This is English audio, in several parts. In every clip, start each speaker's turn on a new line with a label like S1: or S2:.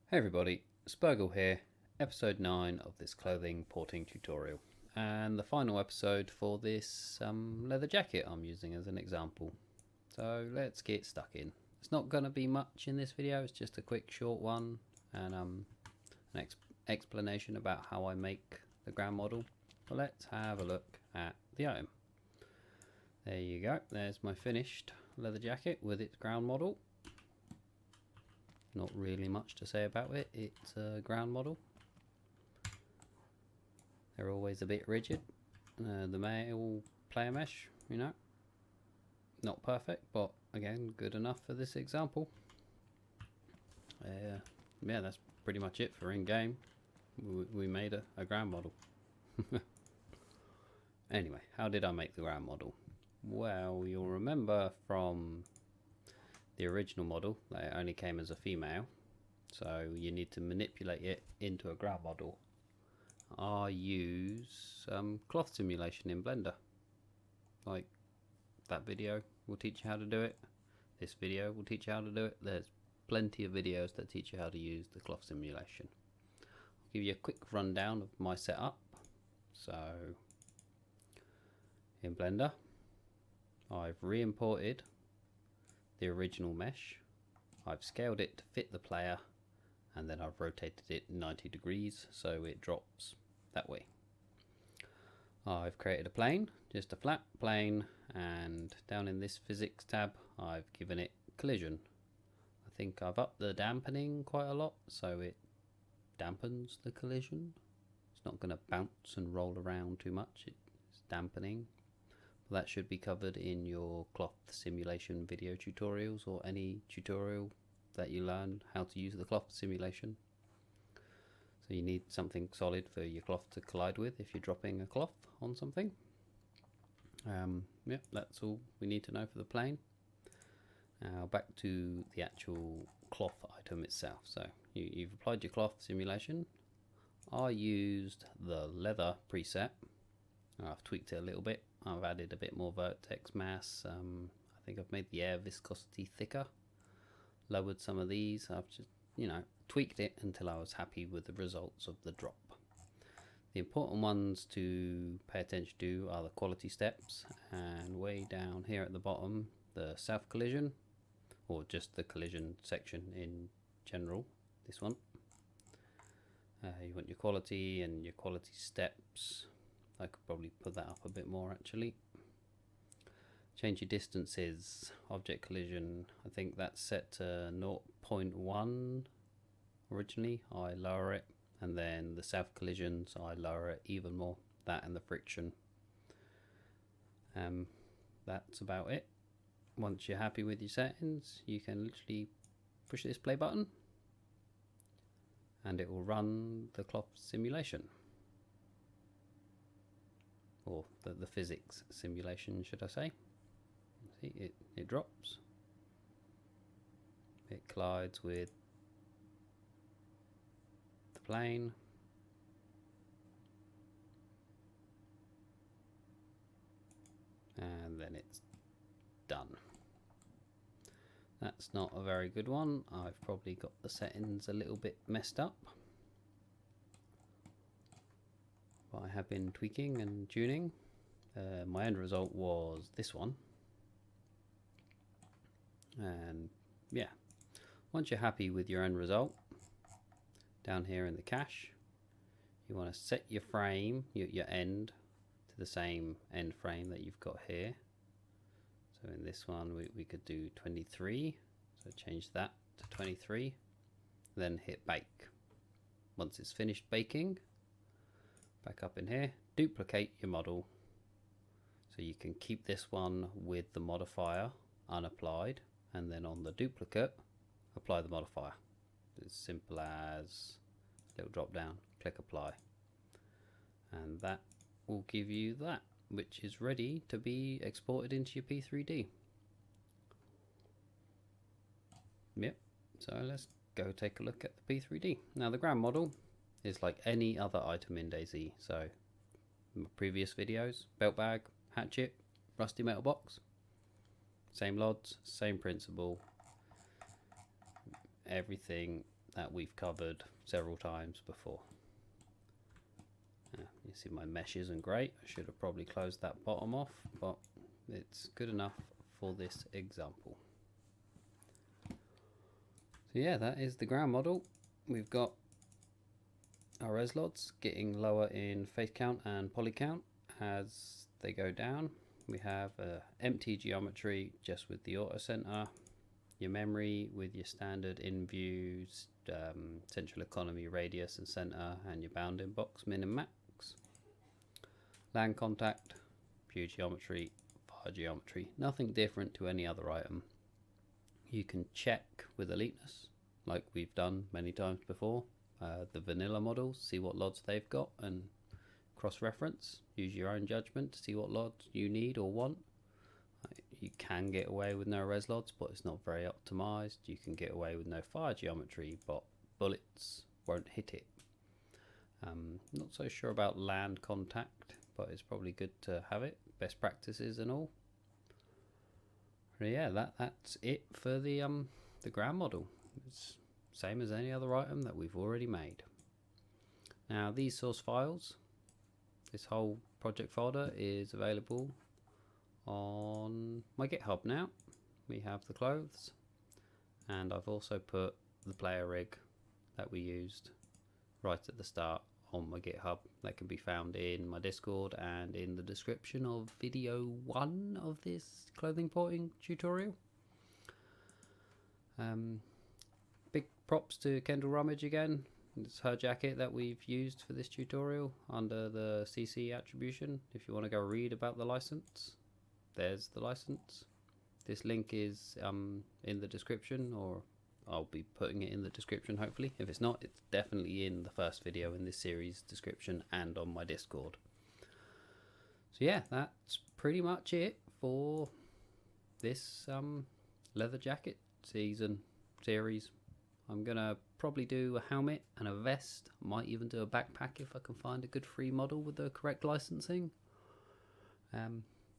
S1: Hey everybody, Spurgle here, episode 9 of this clothing porting tutorial, and the final episode for this leather jacket I'm using as an example. So let's get stuck in. It's not going to be much in this video, it's just a quick short one and an explanation about how I make the ground model. So let's have a look at the item. There you go, there's my finished leather jacket with its ground model. Not really much to say about it, it's a ground model. They're always a bit rigid. The male player mesh, you know, not perfect, but again, good enough for this example. Yeah, that's pretty much it for in-game. We made a ground model. Anyway, how did I make the ground model? Well, you'll remember from the original model that it only came as a female, so you need to manipulate it into a ground model. I use cloth simulation in Blender. Like that video will teach you how to do it. This video will teach you how to do it. There's plenty of videos that teach you how to use the cloth simulation. I'll give you a quick rundown of my setup. So in Blender, I've re-imported the original mesh. I've scaled it to fit the player, and then I've rotated it 90 degrees so it drops that way. I've created a plane, just a flat plane, and down in this physics tab I've given it collision. I think I've upped the dampening quite a lot so it dampens the collision. It's not going to bounce and roll around too much, it's dampening. That should be covered in your cloth simulation video tutorials or any tutorial that you learn how to use the cloth simulation. So you need something solid for your cloth to collide with if you're dropping a cloth on something. Yeah, that's all we need to know for the plane. Now back to the actual cloth item itself. So you've applied your cloth simulation. I used the leather preset. I've tweaked it a little bit. I've added a bit more vertex mass. I think I've made the air viscosity thicker. Lowered some of these. I've just, tweaked it until I was happy with the results of the drop. The important ones to pay attention to are the quality steps, and way down here at the bottom, the self collision, or just the collision section in general, this one. You want your quality and your quality steps. I could probably put that up a bit more actually. Change your distances. Object collision, I think that's set to 0.1 originally. I lower it, and then the self collisions I lower it even more. That and the friction. That's about it. Once you're happy with your settings, you can literally push this play button and it will run the cloth simulation. Or the physics simulation, should I say. See, it drops. It collides with the plane. And then it's done. That's not a very good one. I've probably got the settings a little bit messed up. I have been tweaking and tuning. My end result was this one, and yeah, once you're happy with your end result, down here in the cache you want to set your frame, your end, to the same end frame that you've got here. So in this one we could do 23, so change that to 23, then hit bake. Once it's finished baking, back up in here, duplicate your model, so you can keep this one with the modifier unapplied, and then on the duplicate apply the modifier. It's as simple as a little drop down, click apply, and that will give you that, which is ready to be exported into your P3D. Yep, so let's go take a look at the P3D. Now the ground model is like any other item in Dayz. So in my previous videos, belt bag, hatchet, rusty metal box, same lods, same principle, everything that we've covered several times before. You see my mesh isn't great. I should have probably closed that bottom off, but it's good enough for this example. So yeah, that is the ground model. We've got our res lods getting lower in face count and poly count as they go down. We have empty geometry just with the auto center, your memory with your standard in views, central economy, radius and center, and your bounding box min and max. Land contact, pure geometry, fire geometry, nothing different to any other item. You can check with eliteness like we've done many times before, the vanilla models, see what LODs they've got and cross-reference, use your own judgment to see what LODs you need or want. You can get away with no res LODs, but it's not very optimized. You can get away with no fire geometry, but bullets won't hit it. Not so sure about land contact, but it's probably good to have it, best practices and all. But yeah, that's it for the ground model. It's same as any other item that we've already made. Now these source files, this whole project folder is available on my GitHub now. We have the clothes, and I've also put the player rig that we used right at the start on my GitHub. That can be found in my Discord and in the description of video 1 of this clothing importing tutorial. Big props to Kendall Rummage again. It's her jacket that we've used for this tutorial under the CC attribution. If you want to go read about the license, there's the license. This link is in the description, or I'll be putting it in the description hopefully. If it's not, it's definitely in the first video in this series description and on my Discord. So yeah, that's pretty much it for this leather jacket series. I'm gonna probably do a helmet and a vest. Might even do a backpack if I can find a good free model with the correct licensing.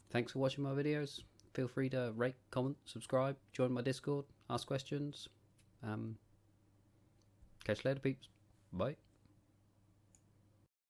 S1: Thanks for watching my videos. Feel free to rate, comment, subscribe, join my Discord, ask questions. Catch you later, peeps. Bye.